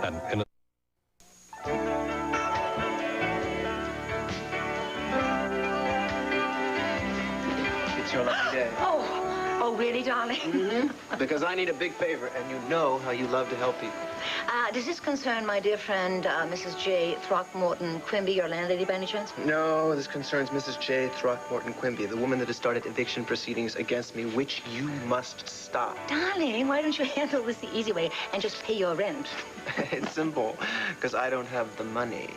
and in a It's your lucky day. Oh, really, darling? Mm-hmm. Because I need a big favor, and you know how you love to help people. Does this concern my dear friend, Mrs. J. Throckmorton Quimby, your landlady, by any chance? No, this concerns Mrs. J. Throckmorton Quimby, the woman that has started eviction proceedings against me, which you must stop. Darling, why don't you handle this the easy way and just pay your rent? It's simple, because I don't have the money.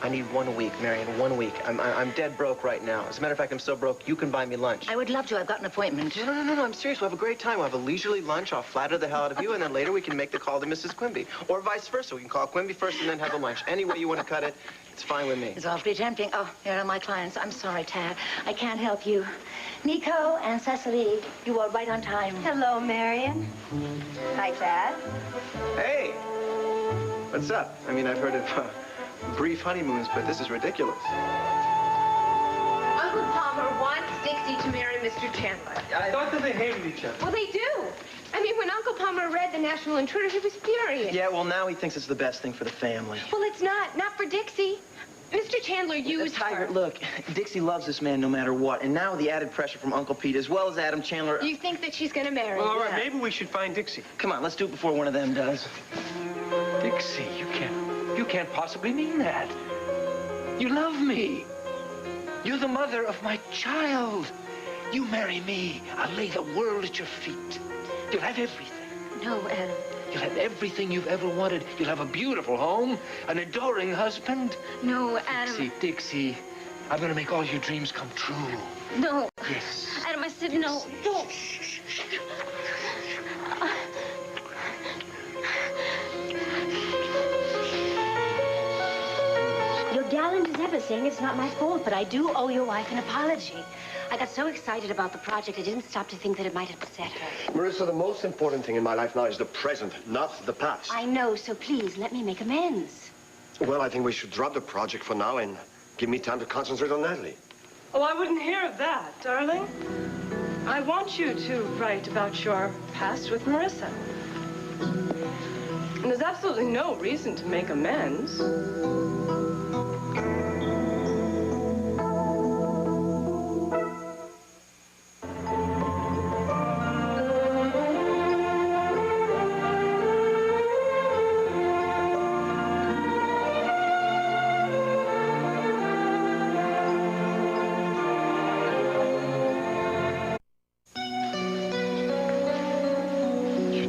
I need 1 week, Marion, 1 week. I'm dead broke right now. As a matter of fact, I'm so broke, you can buy me lunch. I would love to. I've got an appointment. No, I'm serious. We'll have a great time. We'll have a leisurely lunch. I'll flatter the hell out of you, and then later we can make the call to Mrs. Quimby. Or vice versa. We can call Quimby first and then have the lunch. Any way you want to cut it, it's fine with me. It's awfully tempting. Oh, here are my clients. I'm sorry, Tad. I can't help you. Nico and Cecily, you are right on time. Hello, Marion. Hi, Tad. Hey! What's up? I mean, I've heard of brief honeymoons, but this is ridiculous. Uncle Palmer wants Dixie to marry Mr. Chandler. I thought that they hated each other. Well, they do. I mean, when Uncle Palmer read The National Intruder, he was furious. Yeah, well, now he thinks it's the best thing for the family. Well, it's not. Not for Dixie. Mr. Chandler used her. Look, Dixie loves this man no matter what, and now the added pressure from Uncle Pete, as well as Adam Chandler... You think that she's gonna marry? Well, all right, maybe we should find Dixie. Come on, let's do it before one of them does. Dixie, you can't possibly mean that. You love me. You're the mother of my child. You marry me, I'll lay the world at your feet. You'll have everything. No, Adam. You'll have everything you've ever wanted. You'll have a beautiful home, an adoring husband. No, Adam. Dixie, I'm gonna make all your dreams come true. No. Yes. Adam, I said no. Don't. You're gallant as ever, saying it's not my fault, but I do owe your wife an apology. I got so excited about the project, I didn't stop to think that it might upset her. Marissa, the most important thing in my life now is the present, not the past. I know, so please, let me make amends. Well, I think we should drop the project for now and give me time to concentrate on Natalie. Oh, I wouldn't hear of that, darling. I want you to write about your past with Marissa. And there's absolutely no reason to make amends.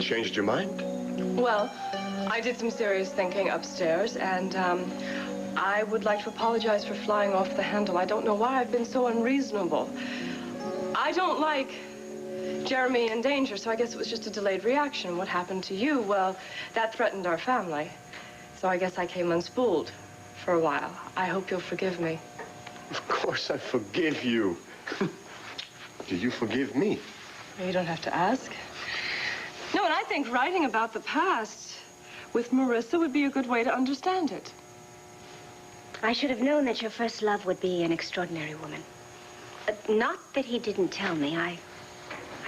Changed your mind? Well, I did some serious thinking upstairs, and I would like to apologize for flying off the handle. I don't know why I've been so unreasonable. I don't like Jeremy in danger, so I guess it was just a delayed reaction. What happened to you, well, that threatened our family. So I guess I came unspooled for a while. I hope you'll forgive me. Of course I forgive you. Do you forgive me? You don't have to ask. No, and I think writing about the past with Marissa would be a good way to understand it. I should have known that your first love would be an extraordinary woman. Not that he didn't tell me. I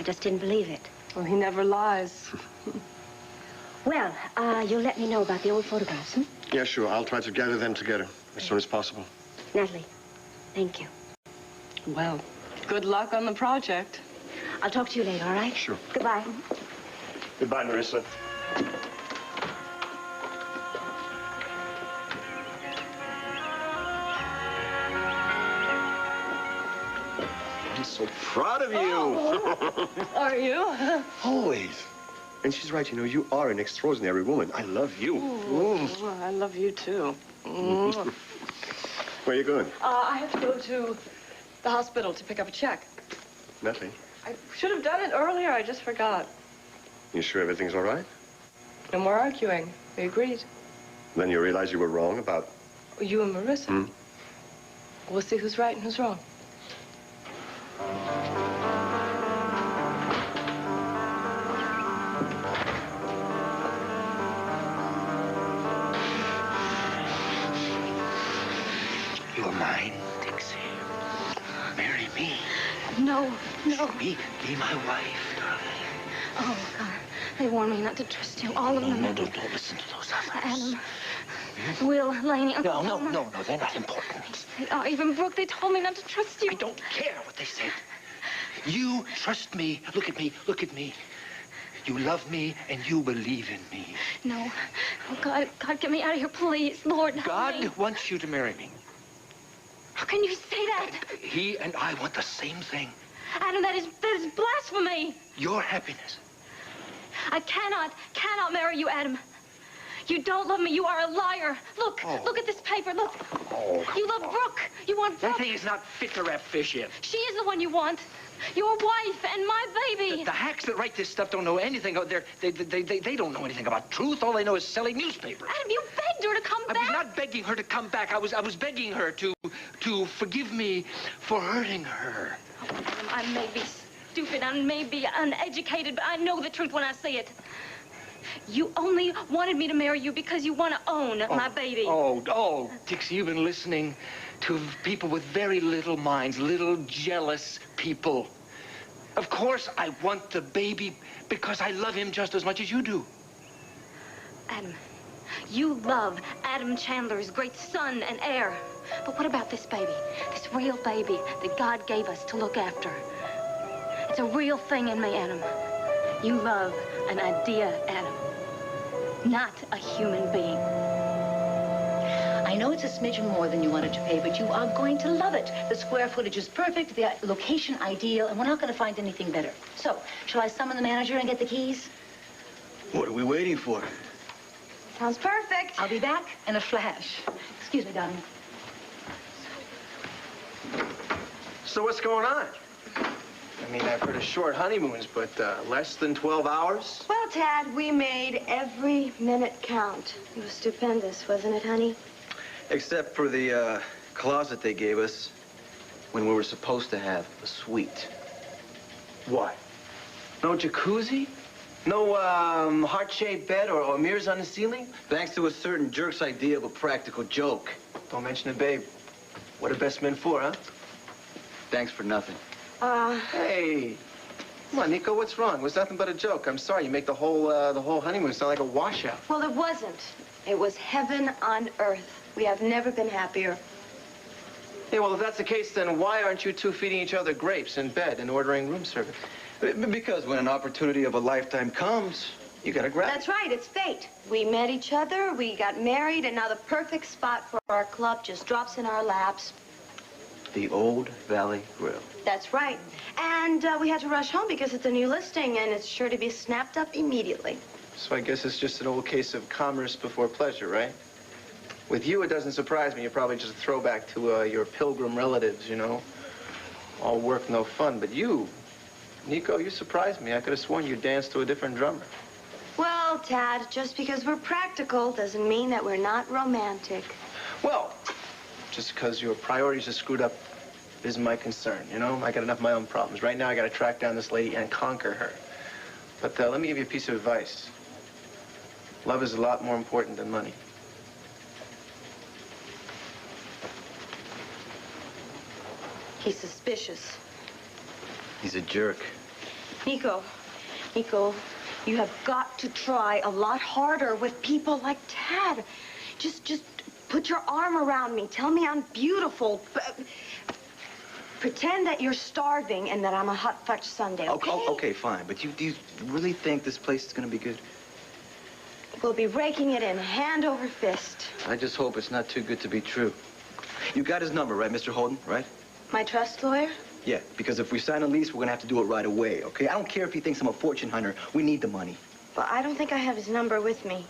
just didn't believe it. Well, he never lies. Well, you'll let me know about the old photographs, hmm? Yeah, sure. I'll try to gather them together as soon as possible. Natalie, thank you. Well, good luck on the project. I'll talk to you later, all right? Sure. Goodbye. Goodbye, Marissa. I'm so proud of you. Oh, are you? Always. And she's right, you know, you are an extraordinary woman. I love you. Well, I love you, too. Where are you going? I have to go to the hospital to pick up a check. Natalie, I should have done it earlier. I just forgot. you sure everything's all right? No more arguing. We agreed. Then you realize you were wrong about... You and Marissa. We'll see who's right and who's wrong. You're mine, Dixie. Marry me. No, no. Be my wife, darling. Oh, God. They warned me not to trust you, all of them. No, don't listen to those others. Adam, Will, Laney, Uncle No, Palmer. they're not important. They are. Even Brooke, they told me not to trust you. I don't care what they said. You trust me. Look at me. You love me and you believe in me. No. Oh, God, get me out of here, please. Lord, help God me. wants you to marry me. How can you say that? He and I want the same thing. Adam, that is blasphemy. Your happiness. I cannot marry you, Adam. You don't love me. You are a liar. Look, look at this paper. Look. Oh. You love Brooke. You want Brooke. That thing is not fit to wrap fish in. She is the one you want. Your wife and my baby. The hacks that write this stuff don't know anything. They don't know anything about truth. All they know is selling newspapers. Adam, you begged her to come back. I was not begging her to come back. I was begging her to forgive me for hurting her. Oh, Adam, I may be stupid. I may be uneducated, but I know the truth when I see it. You only wanted me to marry you because you want to own my baby. Oh, Dixie, you've been listening to people with very little minds, little jealous people. Of course I want the baby because I love him just as much as you do. Adam, you love Adam Chandler's great son and heir. But what about this baby? This real baby that God gave us to look after. It's a real thing in me, Adam. You love an idea, Adam, not a human being. I know it's a smidgen more than you wanted to pay, but you are going to love it. The square footage is perfect, the location ideal, and we're not going to find anything better. So, shall I summon the manager and get the keys? What are we waiting for? Sounds perfect. I'll be back in a flash. Excuse me, darling. So what's going on? I mean, I've heard of short honeymoons, but less than 12 hours? Well, Tad, we made every minute count. It was stupendous, wasn't it, honey? Except for the closet they gave us when we were supposed to have a suite. What? No jacuzzi? No heart-shaped bed or mirrors on the ceiling? Thanks to a certain jerk's idea of a practical joke. Don't mention it, babe. What are best men for, huh? Thanks for nothing. Hey. Come on, Nico, what's wrong? It was nothing but a joke. I'm sorry, you make the whole honeymoon sound like a washout. Well, it wasn't. It was heaven on earth. We have never been happier. Yeah, well, if that's the case, then why aren't you two feeding each other grapes in bed and ordering room service? Because when an opportunity of a lifetime comes, you gotta grab it. That's right, it's fate. We met each other, we got married, and now the perfect spot for our club just drops in our laps. The Old Valley Grill. That's right. And we had to rush home because it's a new listing, and it's sure to be snapped up immediately. So I guess it's just an old case of commerce before pleasure, right? With you, it doesn't surprise me. You're probably just a throwback to your pilgrim relatives, you know? All work, no fun. But you, Nico, you surprised me. I could have sworn you danced to a different drummer. Well, Tad, just because we're practical doesn't mean that we're not romantic. Well, just because your priorities are screwed up isn't my concern, you know? I got enough of my own problems. Right now, I got to track down this lady and conquer her. But let me give you a piece of advice. Love is a lot more important than money. He's suspicious. He's a jerk. Nico, you have got to try a lot harder with people like Tad. Just put your arm around me. Tell me I'm beautiful. Pretend that you're starving and that I'm a hot fudge sundae, okay? Okay, fine. But do you really think this place is gonna be good? We'll be raking it in hand over fist. I just hope it's not too good to be true. You got his number, right, Mr. Holden, right? My trust lawyer? Yeah, because if we sign a lease, we're gonna have to do it right away, okay? I don't care if he thinks I'm a fortune hunter. We need the money. Well, I don't think I have his number with me.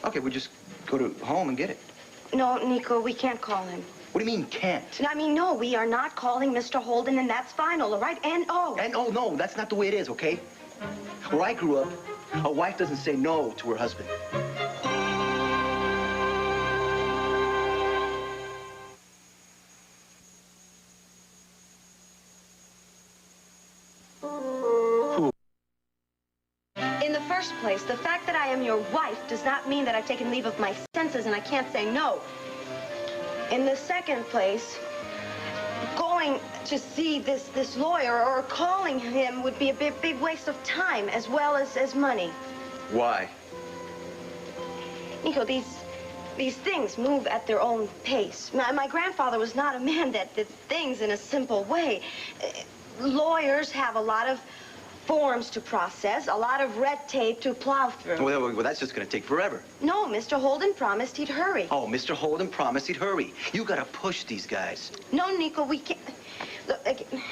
Okay, we'll just go to home and get it. No, Nico, we can't call him. What do you mean, can't? I mean, no, we are not calling Mr. Holden, and that's final, all right? And no, that's not the way it is, okay? Where I grew up, a wife doesn't say no to her husband. in the first place, the fact that I am your wife does not mean that I've taken leave of my senses and I can't say no. In the second place, going to see this lawyer or calling him would be a big waste of time as well as money. Why? Nico, these things move at their own pace. My grandfather was not a man that did things in a simple way. Lawyers have a lot of forms to process, a lot of red tape to plow through. Well, that's just going to take forever. No, Mr. Holden promised he'd hurry. Oh, Mr. Holden promised he'd hurry. You got to push these guys. No, Nico, we can't. Look,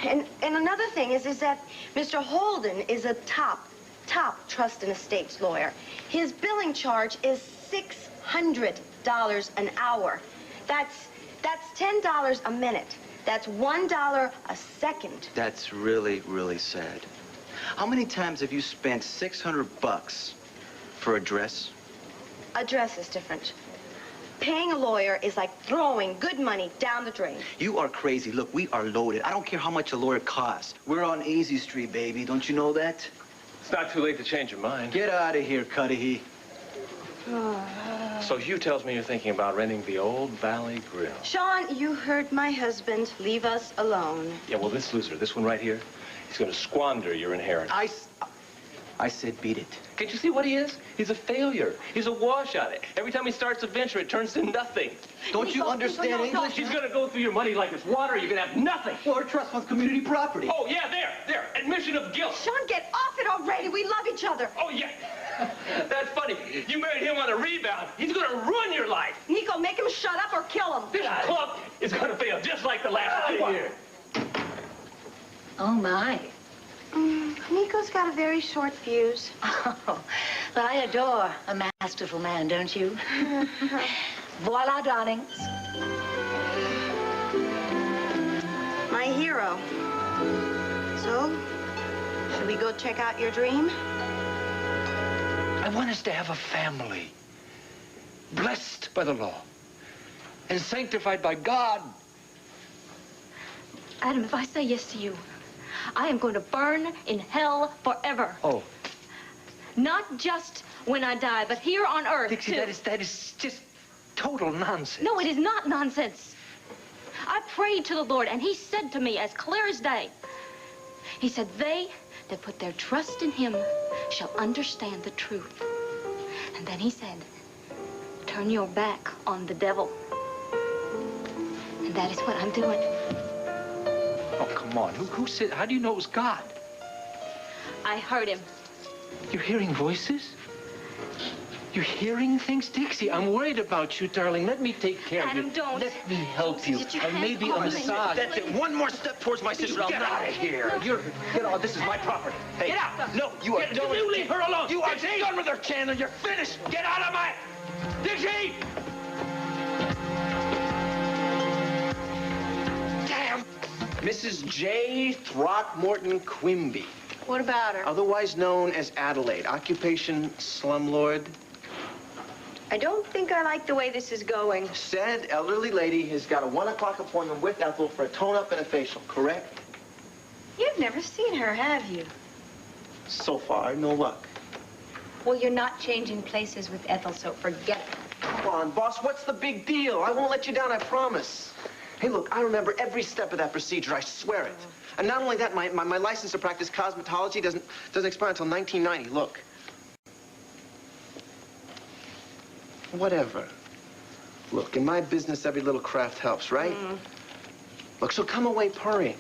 and another thing is that Mr. Holden is a top trust and estates lawyer. His billing charge is $600 an hour. That's $10 a minute. That's $1 a second. That's really, really sad. How many times have you spent $600 for a dress? A dress is different. Paying a lawyer is like throwing good money down the drain. You are crazy. Look, we are loaded. I don't care how much a lawyer costs. We're on Easy Street, baby. Don't you know that? It's not too late to change your mind. Get out of here, Cudahy. So Hugh tells me you're thinking about renting the Old Valley Grill. Sean, you heard my husband. Leave us alone. Yeah, well, this loser, this one right here, he's going to squander your inheritance. I said beat it. Can't you see what he is? He's a failure. He's a washout. Every time he starts a venture, it turns to nothing. Don't you understand English? He's going to go through your money like it's water. You're going to have nothing. Well, our trust funds community property. Oh, yeah, there. Admission of guilt. Sean, get off it already. We love each other. Oh, yeah. That's funny. You married him on a rebound. He's going to ruin your life. Nico, make him shut up or kill him. This club is going to fail just like the last one. Oh, my. Nico's got a very short fuse. Oh, but I adore a masterful man, don't you? Voila, darlings. My hero. So, should we go check out your dream? I want us to have a family, blessed by the law and sanctified by God. Adam, if I say yes to you, I am going to burn in hell forever. Oh. Not just when I die, but here on earth, Dixie, too. that is just total nonsense. No, it is not nonsense. I prayed to the Lord, and he said to me as clear as day, he said, they that put their trust in him shall understand the truth. And then he said, turn your back on the devil. And that is what I'm doing. Oh, come on. Who said, how do you know it was God? I heard him. You're hearing voices? You're hearing things? Dixie, I'm worried about you, darling. Let me take care Adam, of you. don't. Let me help you. Did you Or have maybe a all the- massage. That's it. One more step towards my sister. Get out of here. Get out. This is my property. Hey, get out. no, you are done. You leave her alone. You are Dixie. done with her, Chandler. You're finished. Get out of my... Dixie! Damn! Mrs. J. Throckmorton Quimby, What about her? otherwise known as Adelaide. Occupation, slumlord. I don't think I like the way this is going. Said elderly lady has got a 1 o'clock appointment with Ethel for a tone-up and a facial, correct? You've never seen her, have you? So far, no luck. Well, you're not changing places with Ethel, so forget it. Come on, boss, what's the big deal? I won't let you down, I promise. Hey, look, I remember every step of that procedure, I swear it. And not only that, my license to practice cosmetology doesn't expire until 1990. Look. Whatever. Look, in my business, every little craft helps, right? Look, so come away purring.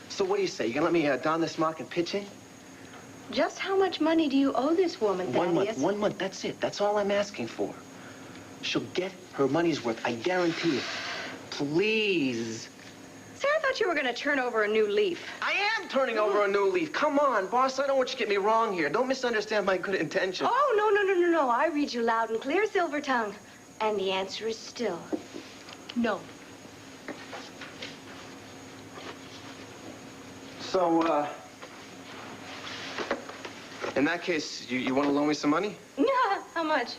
So what do you say? You gonna let me don this smock and pitch in? Just how much money do you owe this woman, Thaddeus? 1 month, that's it. That's all I'm asking for. She'll get her money's worth, I guarantee it. Please. Sarah, I thought you were going to turn over a new leaf. I am turning over a new leaf. Come on, boss, I don't want you to get me wrong here. Don't misunderstand my good intentions. Oh, no. I read you loud and clear, Silver Tongue. And the answer is still no. So, in that case, you want to loan me some money? Yeah, how much?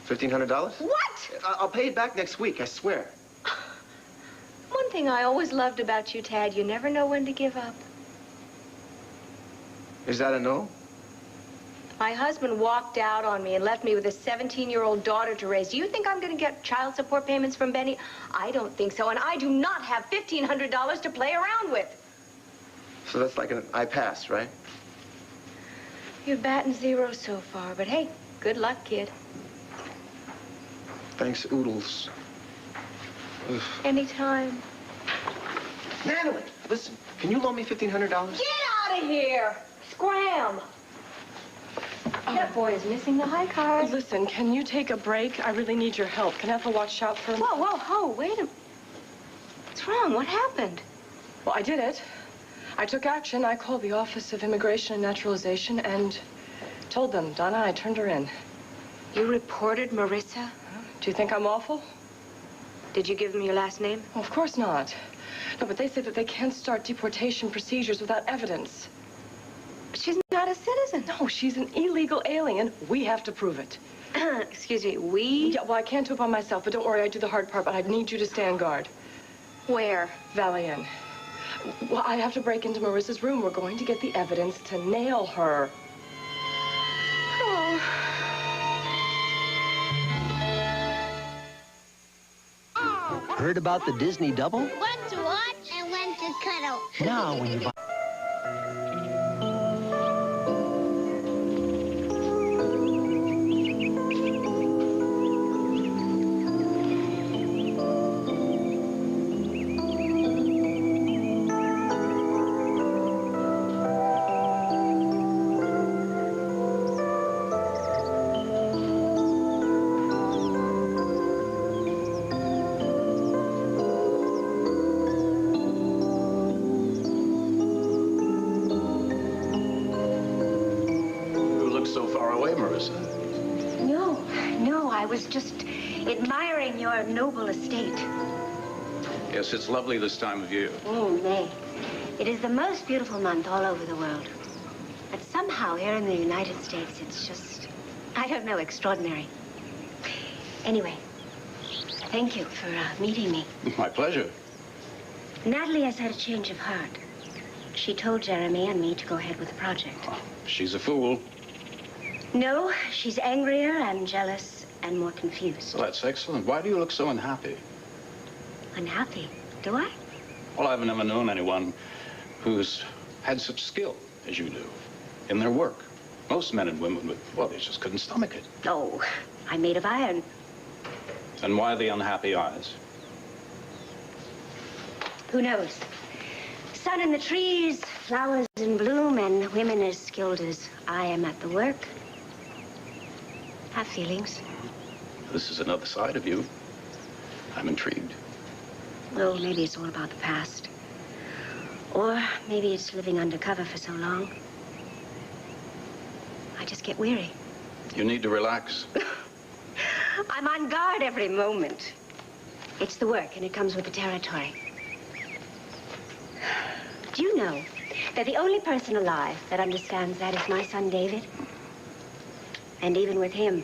$1,500? What? I'll pay it back next week, I swear. One thing I always loved about you, Tad, you never know when to give up. Is that a no? My husband walked out on me and left me with a 17-year-old daughter to raise. Do you think I'm going to get child support payments from Benny? I don't think so, and I do not have $1,500 to play around with. So that's like an I pass, right? You're batting zero so far, but hey, good luck, kid. Thanks, Oodles. Ugh. Anytime. Natalie, listen, can you loan me $1,500? Get out of here! Scram! That boy is missing the high card. Listen, can you take a break? I really need your help. Can Ethel watch out for me? Whoa, wait a minute. What's wrong? What happened? Well, I did it. I took action. I called the Office of Immigration and Naturalization and told them Donna, I turned her in. You reported Marissa? Do you think I'm awful? Did you give them your last name? Well, of course not. No, but they say that they can't start deportation procedures without evidence. But she's not a citizen. No, she's an illegal alien. We have to prove it. Excuse me, we? Yeah, well, I can't do it by myself, but don't worry, I do the hard part, but I need you to stand guard. Where? Valley Inn. Well, I have to break into Marissa's room. We're going to get the evidence to nail her. Oh. Heard about the Disney double? When to watch and when to cuddle. Now, when you buy... I was just admiring your noble estate. Yes, it's lovely this time of year. May. It is the most beautiful month all over the world. But somehow here in the United States, it's just, I don't know, extraordinary. Anyway, thank you for meeting me. My pleasure. Natalie has had a change of heart. She told Jeremy and me to go ahead with the project. Oh, she's a fool. No, she's angrier and jealous and more confused. Well, that's excellent. Why do you look so unhappy? Unhappy? Do I? Well, I've never known anyone who's had such skill as you do in their work. Most men and women, well, they just couldn't stomach it. Oh, I'm made of iron. And why the unhappy eyes? Who knows? Sun in the trees, flowers in bloom, and women as skilled as I am at the work have feelings. This is another side of you. I'm intrigued. Oh, maybe it's all about the past. Or maybe it's living undercover for so long. I just get weary. You need to relax. I'm on guard every moment. It's the work, and it comes with the territory. Do you know that the only person alive that understands that is my son, David? And even with him,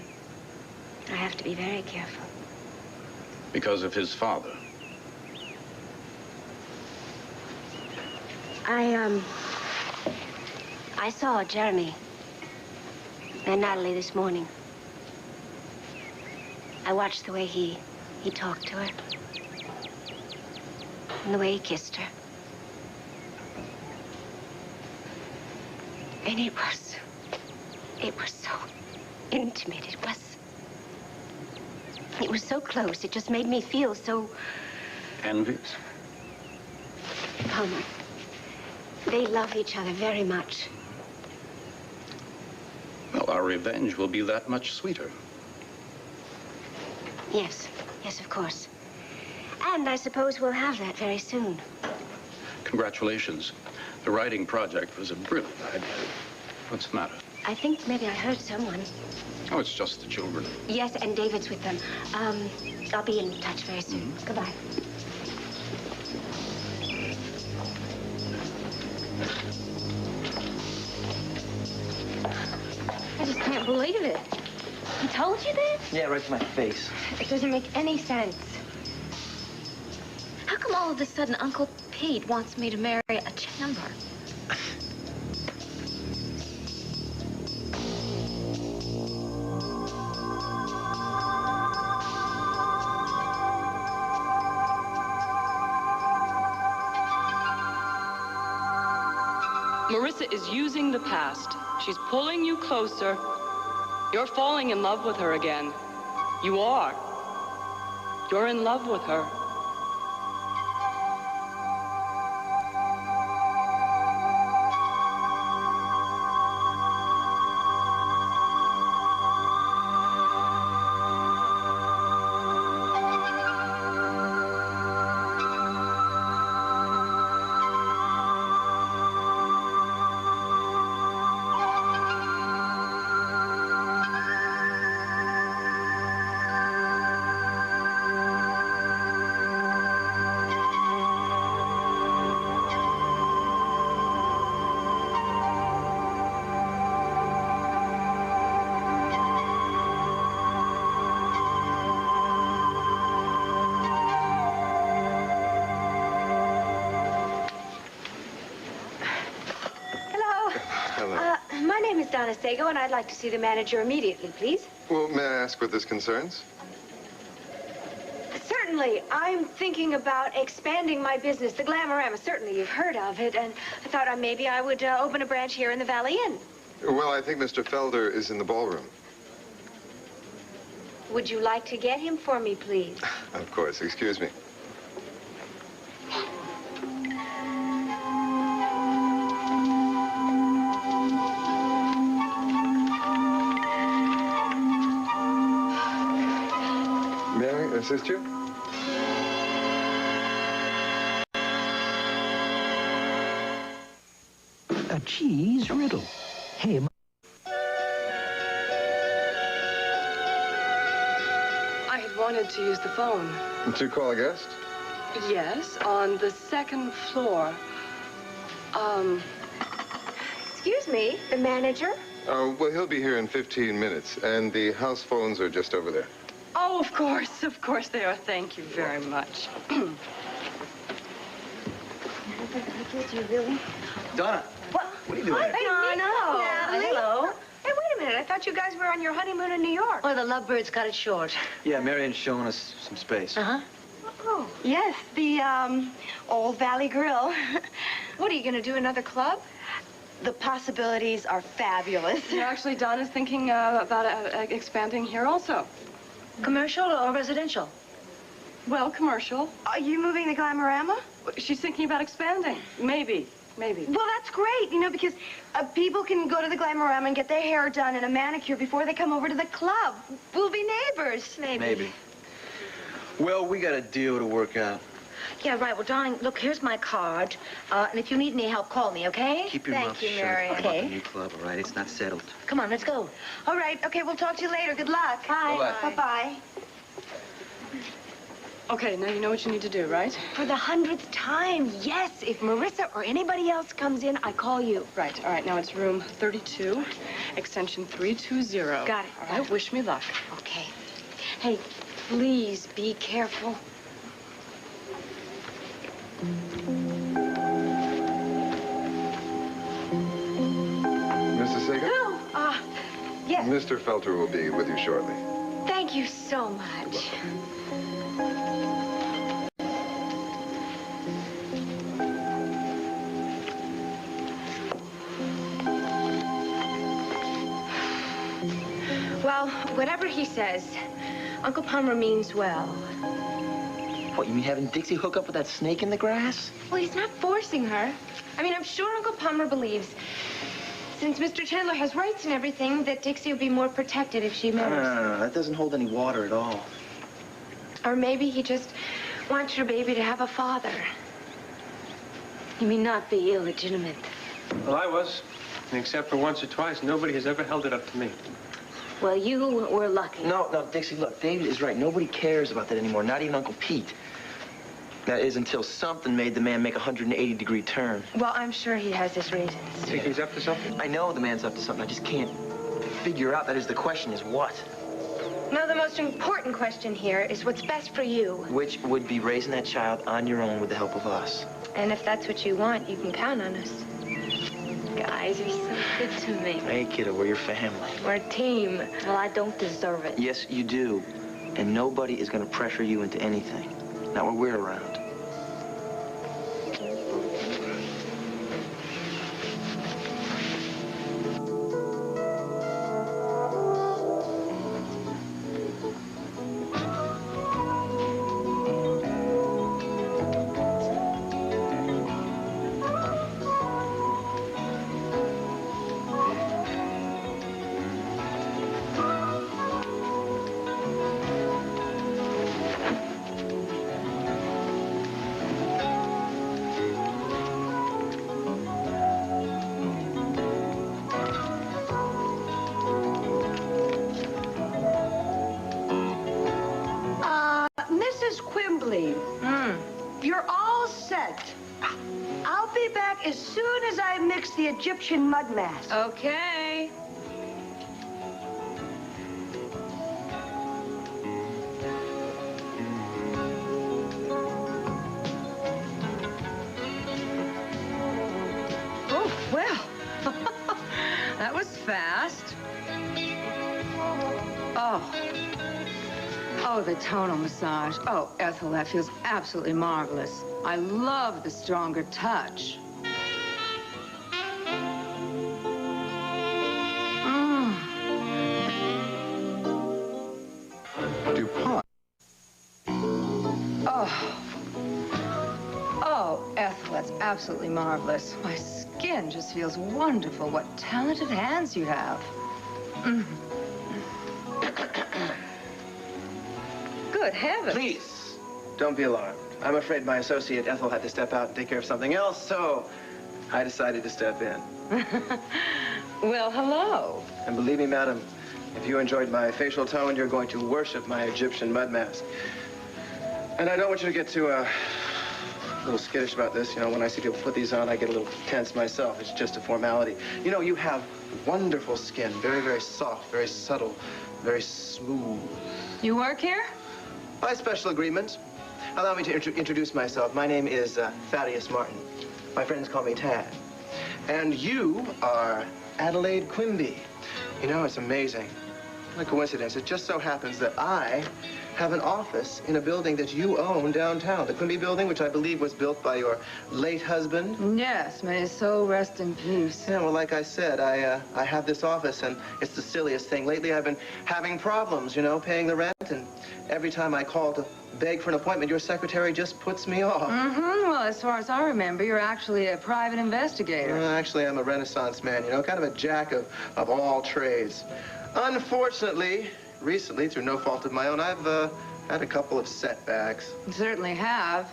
I have to be very careful. Because of his father. I saw Jeremy and Natalie this morning. I watched the way he talked to her. And the way he kissed her. And it was so intimate. It was so close. It just made me feel so... Envious? Palmer, they love each other very much. Well, our revenge will be that much sweeter. Yes, of course. And I suppose we'll have that very soon. Congratulations. The writing project was a brilliant idea. What's the matter? I think maybe I heard someone. Oh, it's just the children. Yes, and David's with them. I'll be in touch very soon. Mm-hmm. Goodbye. I just can't believe it. He told you that? Yeah, right to my face. It doesn't make any sense. How come all of a sudden Uncle Pete wants me to marry a Chandler? Marissa is using the past. She's pulling you closer. You're falling in love with her again. You are. You're in love with her. My name is Donna Sago, and I'd like to see the manager immediately, please. Well, may I ask what this concerns? Certainly. I'm thinking about expanding my business, the Glamorama. Certainly, you've heard of it, and I thought maybe I would open a branch here in the Valley Inn. Well, I think Mr. Felder is in the ballroom. Would you like to get him for me, please? Of course. Excuse me. May I assist you? A cheese riddle. Hey, I had wanted to use the phone. To call a guest? Yes, on the second floor. Excuse me, the manager? Well, he'll be here in 15 minutes, and the house phones are just over there. Oh, of course they are. Thank you very much. You really? Donna, What are you doing Hi, here? Donna. Natalie. Hello. Hey, wait a minute. I thought you guys were on your honeymoon in New York. Oh, the lovebirds cut it short. Yeah, Marion's showing us some space. Uh-huh. Oh, yes, the, Old Valley Grill. What, are you going to do another club? The possibilities are fabulous. Actually, Donna's thinking about expanding here also. Commercial or residential? Well, commercial. Are you moving the Glamorama? She's thinking about expanding. Maybe. Well, that's great, you know, because people can go to the Glamorama and get their hair done and a manicure before they come over to the club. We'll be neighbors. Maybe. Well, we got a deal to work out. Yeah, right. Well, darling, look, here's my card. And if you need any help, call me, okay? Keep your mouth Thank you, shut Marion. about Okay. the new club, all right? It's not settled. Come on, let's go. All right, okay, we'll talk to you later. Good luck. Bye. Bye-bye. Okay, now you know what you need to do, right? For the 100th time, yes. If Marissa or anybody else comes in, I call you. Right. All right, now it's room 32, extension 320. Got it. All right, wish me luck. Okay. Hey, please be careful. Mrs. Sager? Hello. Yes. Mr. Felter will be with you shortly. Thank you so much. Well, whatever he says, Uncle Palmer means well. What, you mean having Dixie hook up with that snake in the grass? Well, he's not forcing her. I mean, I'm sure Uncle Palmer believes, since Mr. Chandler has rights and everything, that Dixie will be more protected if she marries. No. That doesn't hold any water at all. Or maybe he just wants your baby to have a father. You mean not be illegitimate? Well, I was. And except for once or twice, nobody has ever held it up to me. Well, you were lucky. No, Dixie, look, David is right. Nobody cares about that anymore, not even Uncle Pete. That is until something made the man make a 180-degree turn. Well, I'm sure he has his reasons. Think he's up to something? I know the man's up to something. I just can't figure out. That is, the question is what? No, the most important question here is what's best for you. Which would be raising that child on your own with the help of us. And if that's what you want, you can count on us. Guys, you're so good to me. Hey, kiddo, we're your family. We're a team. Well, I don't deserve it. Yes, you do. And nobody is going to pressure you into anything. Not when we're around. Lovely. You're all set. I'll be back as soon as I mix the Egyptian mud mask. Okay. Oh, well. That was fast. Oh, the tonal massage. Oh, Ethel, that feels absolutely marvelous. I love the stronger touch. DuPont. Oh, Ethel, that's absolutely marvelous. My skin just feels wonderful. What talented hands you have. Good heavens. Please, don't be alarmed. I'm afraid my associate Ethel had to step out and take care of something else, so I decided to step in. Well, hello. And believe me, madam, if you enjoyed my facial tone, you're going to worship my Egyptian mud mask. And I don't want you to get too, a little skittish about this. You know, when I see people put these on, I get a little tense myself. It's just a formality. You know, you have wonderful skin, very, very soft, very subtle, very smooth. You work here? By special agreement. Allow me to introduce myself. My name is Thaddeus Martin. My friends call me Tad. And you are Adelaide Quimby. You know, it's amazing. What a coincidence. It just so happens that I have an office in a building that you own downtown. The Quimby building, which I believe was built by your late husband. Yes, may his soul rest in peace. Yeah, well, like I said, I have this office, and it's the silliest thing. Lately, I've been having problems, you know, paying the rent, and every time I call to beg for an appointment, your secretary just puts me off. Well, as far as I remember, you're actually a private investigator. Actually, I'm a Renaissance man, you know, kind of a jack of all trades. Unfortunately, recently, through no fault of my own, I've had a couple of setbacks. You certainly have.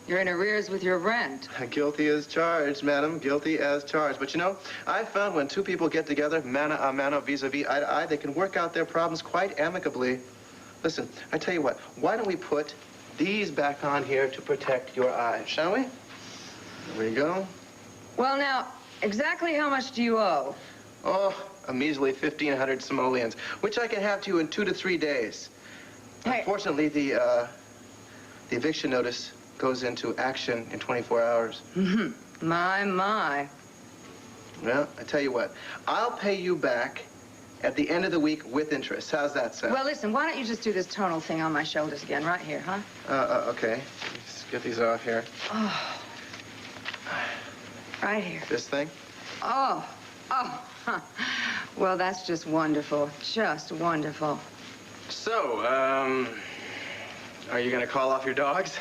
You're in arrears with your rent. Guilty as charged, madam. Guilty as charged. But you know, I found when two people get together, mano a mano, vis-a-vis, eye to eye, they can work out their problems quite amicably. Listen, I tell you what, why don't we put these back on here to protect your eyes, shall we? There we go. Well, now, exactly how much do you owe? Oh, a measly 1,500 simoleons, which I can have to you in 2 to 3 days. Hey. Unfortunately, the eviction notice goes into action in 24 hours. My. Well, I tell you what, I'll pay you back at the end of the week with interest. How's that sound? Well, listen, why don't you just do this tonal thing on my shoulders again, right here, huh? Okay. Let's get these off here. Oh. Right here. This thing? Oh. Well, that's just wonderful. Just wonderful. So, are you gonna call off your dogs?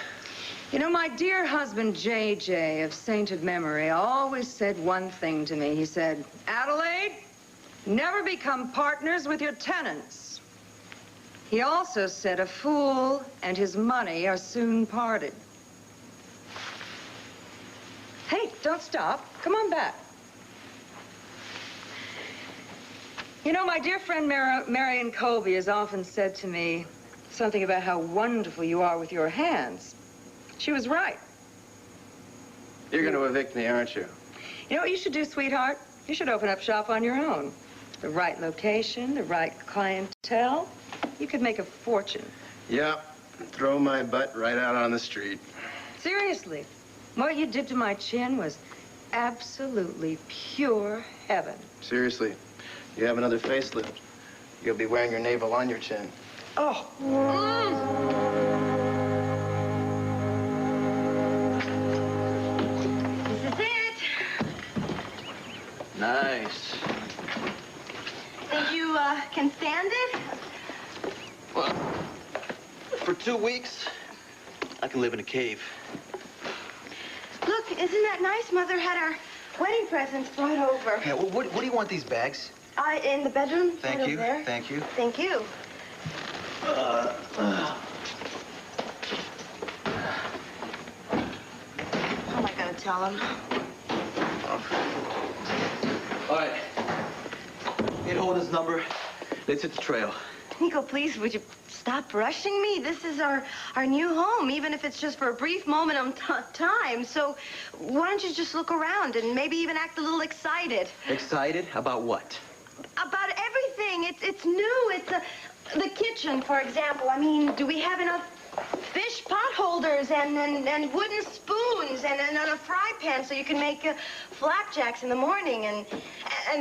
You know, my dear husband, J.J., of sainted memory, always said one thing to me. He said, Adelaide, never become partners with your tenants. He also said a fool and his money are soon parted. Hey, don't stop. Come on back. You know, my dear friend Marion Colby has often said to me something about how wonderful you are with your hands. She was right. You're going to evict me, aren't you? You know what you should do, sweetheart? You should open up shop on your own. The right location, the right clientele. You could make a fortune. Yeah, throw my butt right out on the street. Seriously, what you did to my chin was absolutely pure heaven. Seriously, you have another facelift. You'll be wearing your navel on your chin. Oh. This is it. Nice. Think you can stand it? Well, for 2 weeks, I can live in a cave. Look, isn't that nice? Mother had our wedding presents brought over. Yeah, well, what do you want these bags? In the bedroom. Thank right you. over there. Thank you. Thank you. How am I going to tell him? All right. Get hold of this number. Let's hit the trail. Nico, please, would you stop rushing me. This is our new home, even if it's just for a brief moment of time. So why don't you just look around and maybe even act a little excited? Excited? About what? About everything. It's new. It's the kitchen, for example. I mean, do we have enough fish pot holders and wooden spoons and a fry pan so you can make flapjacks in the morning? And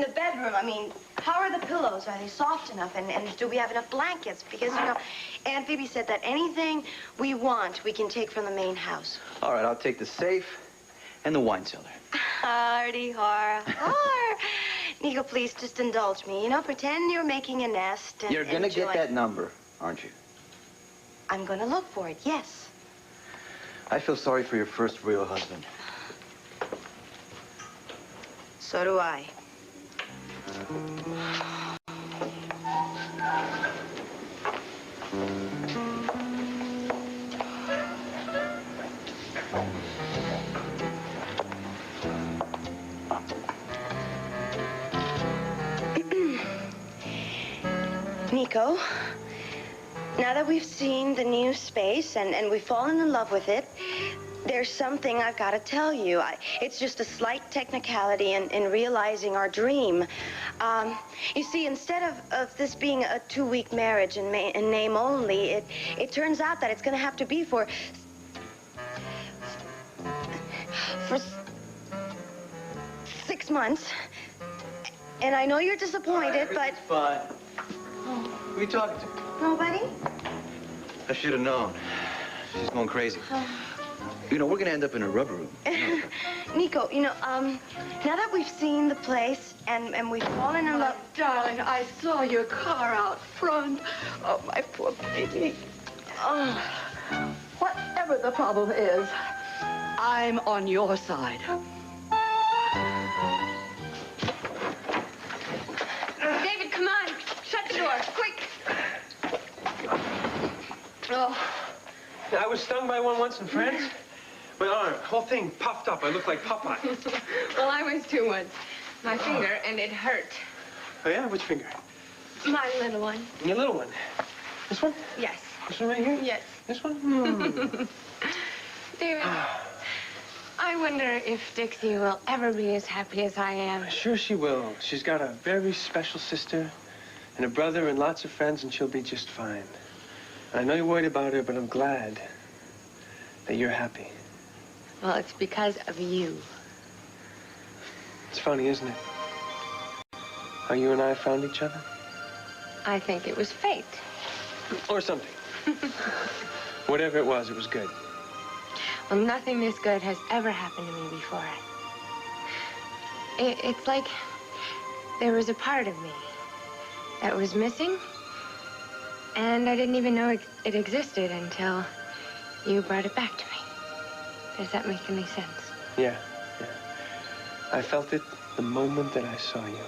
the bedroom, I mean, how are the pillows? Are they soft enough? And do we have enough blankets? Because, you know, Aunt Phoebe said that anything we want, we can take from the main house. All right, I'll take the safe and the wine cellar. Hardy har har. Nico, please just indulge me. You know, pretend you're making a nest and You're gonna enjoy. get that number, aren't you? I'm gonna look for it, yes. I feel sorry for your first real husband. So do I. Nico, now that we've seen the new space and we've fallen in love with it, there's something I've got to tell you. It's just a slight technicality in realizing our dream. You see, instead of this being a 2-week marriage in name only, it turns out that it's going to have to be for 6 months. And I know you're disappointed, but... It's fine. Who are you talking to? Nobody? I should have known. She's going crazy. You know, we're going to end up in a rubber room. Nico, you know, now that we've seen the place and we've fallen in love... Darling, I saw your car out front. Oh, my poor baby. Oh, whatever the problem is, I'm on your side. David, come on. Shut the door, quick. Oh. I was stung by one once in France. My arm, whole thing puffed up. I looked like Popeye. Well, I was too once. My finger, and it hurt. Oh, yeah? Which finger? My little one. Your little one. This one? Yes. This one right here? Yes. This one? David, I wonder if Dixie will ever be as happy as I am. Sure she will. She's got a very special sister and a brother and lots of friends, and she'll be just fine. I know you're worried about her, but I'm glad that you're happy. Well, it's because of you. It's funny, isn't it? How you and I found each other? I think it was fate. Or something. Whatever it was good. Well, nothing this good has ever happened to me before. It's like there was a part of me that was missing, and I didn't even know it existed until you brought it back to me. Does that make any sense? Yeah. I felt it the moment that I saw you.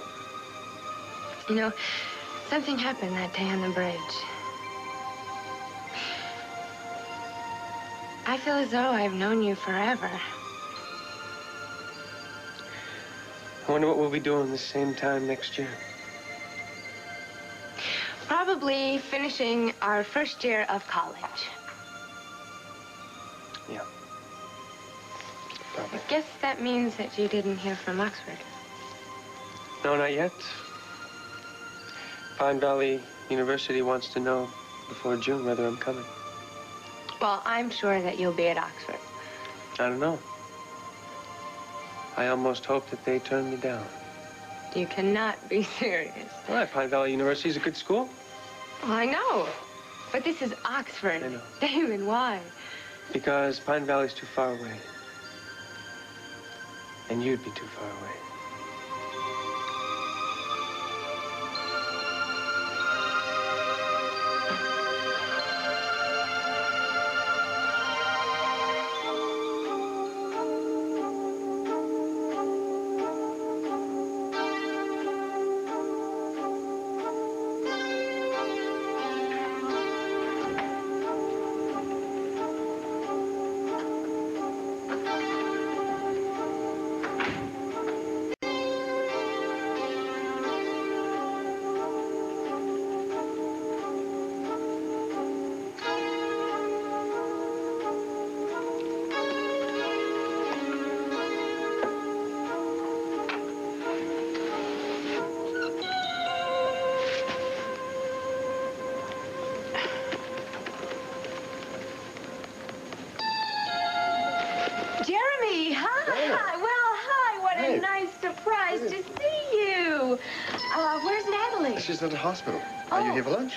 You know, something happened that day on the bridge. I feel as though I've known you forever. I wonder what we'll be doing the same time next year. Probably finishing our first year of college. Yeah. Probably. I guess that means that you didn't hear from Oxford. No, not yet. Pine Valley University wants to know before June whether I'm coming. Well, I'm sure that you'll be at Oxford. I don't know. I almost hope that they turn me down. You cannot be serious. Why? Pine Valley University is a good school. Well, I know. But this is Oxford. I know. David, why? Because Pine Valley's too far away. And you'd be too far away. surprised to see you. Where's Natalie? She's at the hospital. Are you here for lunch?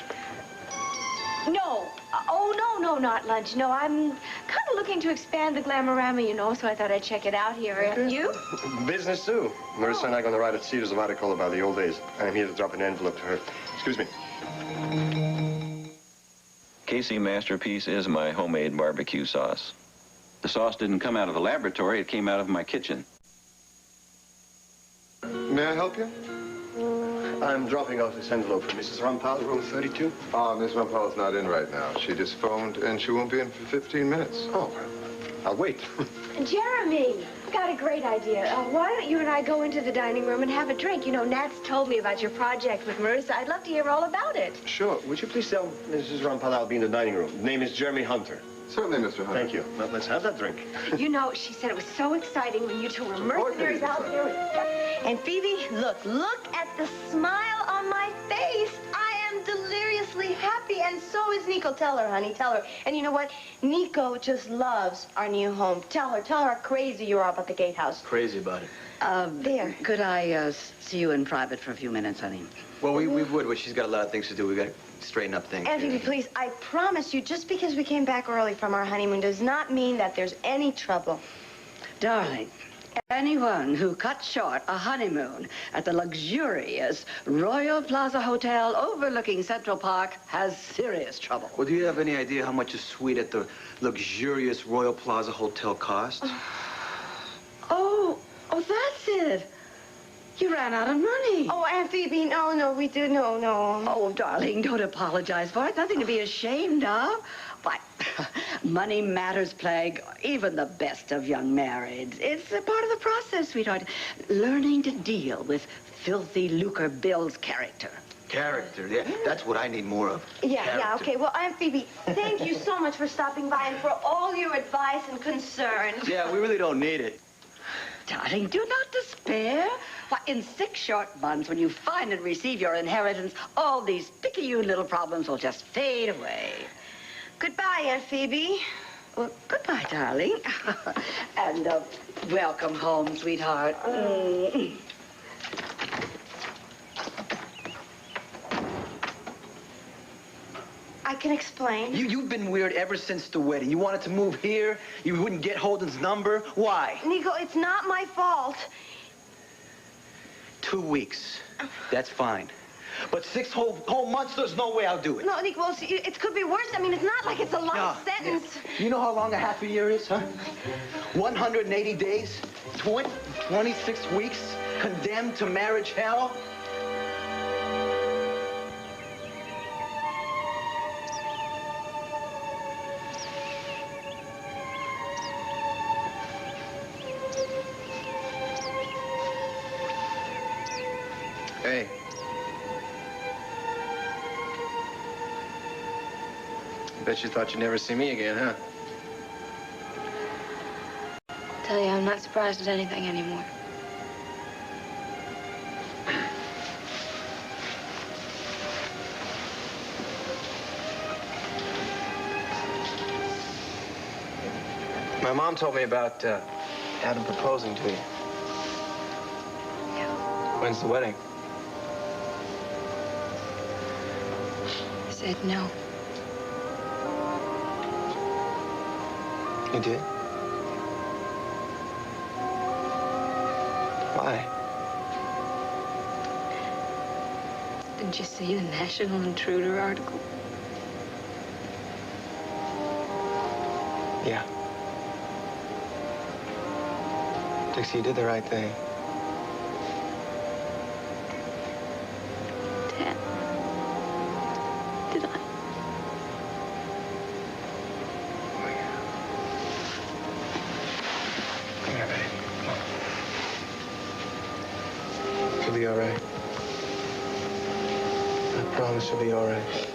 No. Oh, no, not lunch. No, I'm kind of looking to expand the Glamorama, you know, so I thought I'd check it out here. Okay. You? Business, too. Marissa and I are going to ride at Cedars of Vaticola about the old days. I'm here to drop an envelope to her. Excuse me. Casey Masterpiece is my homemade barbecue sauce. The sauce didn't come out of the laboratory, it came out of my kitchen. May I help you? I'm dropping off this envelope for Mrs. Rampal, room 32. Miss Rampal's not in right now. She just phoned, and she won't be in for 15 minutes. Oh, I'll wait. Jeremy, I've got a great idea. Why don't you and I go into the dining room and have a drink? You know, Nat's told me about your project with Marissa. I'd love to hear all about it. Sure. Would you please tell Mrs. Rampal I'll be in the dining room? Name is Jeremy Hunter. Certainly, Mr. Hunter. Thank you. Well, let's have that drink. You know, she said it was so exciting when you two were mercenaries out there. And Phoebe, look at the smile on my face. I am deliriously happy, and so is Nico. Tell her, honey, tell her. And you know what? Nico just loves our new home. Tell her how crazy you are about the gatehouse. Crazy about it. There. Could I see you in private for a few minutes, honey? Well, we would, but she's got a lot of things to do. We got to straighten up things. And Phoebe, please, I promise you, just because we came back early from our honeymoon does not mean that there's any trouble. Darling, anyone who cuts short a honeymoon at the luxurious Royal Plaza Hotel overlooking Central Park has serious trouble. Well, do you have any idea how much a suite at the luxurious Royal Plaza Hotel costs? Oh, that's it. You ran out of money. Oh, Aunt Phoebe, no, we did, no. Oh, darling, don't apologize for it. Nothing to be ashamed of. Why, money matters plague even the best of young marrieds. It's a part of the process, sweetheart. Learning to deal with filthy lucre Bill's character. Character, yeah. That's what I need more of. Yeah, okay. Well, Aunt Phoebe, thank you so much for stopping by and for all your advice and concern. Yeah, we really don't need it. Darling, do not despair. Why, in 6 short months, when you finally receive your inheritance, all these picayune little problems will just fade away. Goodbye, Aunt Phoebe. Well, goodbye, darling. And welcome home, sweetheart. I can explain. You've been weird ever since the wedding. You wanted to move here. You wouldn't get Holden's number. Why? Nico, it's not my fault. 2 weeks. That's fine. But 6 whole months, there's no way I'll do it. No, Nico, well, see, it could be worse. I mean, it's not like it's a life sentence. Yeah. You know how long a half a year is, huh? 180 days, 26 weeks, condemned to marriage hell. Hey. Bet you thought you'd never see me again, huh? Tell you, I'm not surprised at anything anymore. My mom told me about Adam proposing to you. Yeah. When's the wedding? I said no. You did? Why? Didn't you see the National Intruder article? Yeah. Dixie, you did the right thing. Dad. Did I? Come here, babe. Come on. You'll be all right. I promise you'll be all right.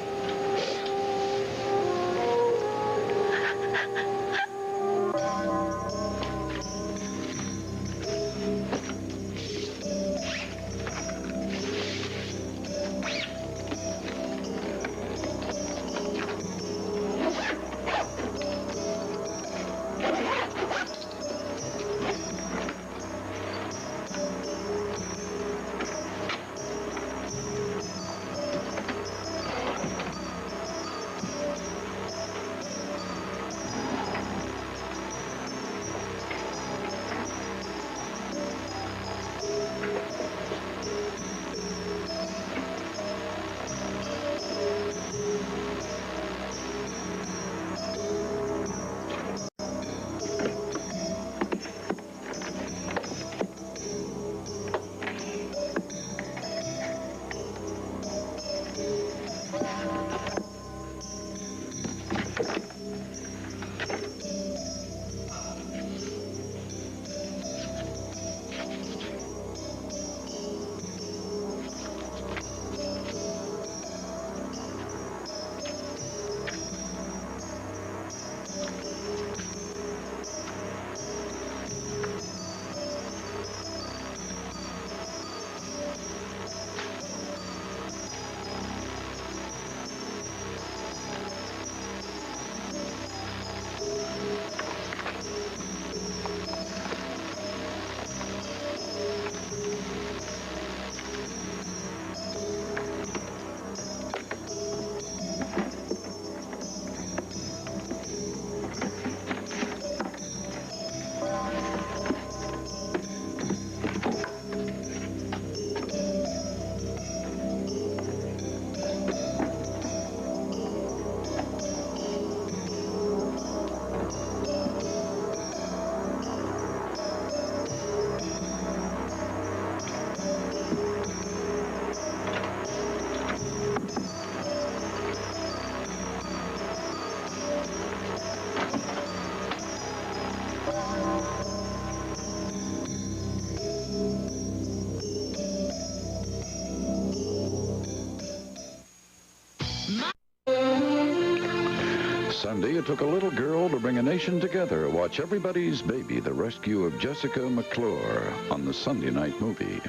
Sunday, it took a little girl to bring a nation together. Watch Everybody's Baby, the rescue of Jessica McClure on the Sunday night movie.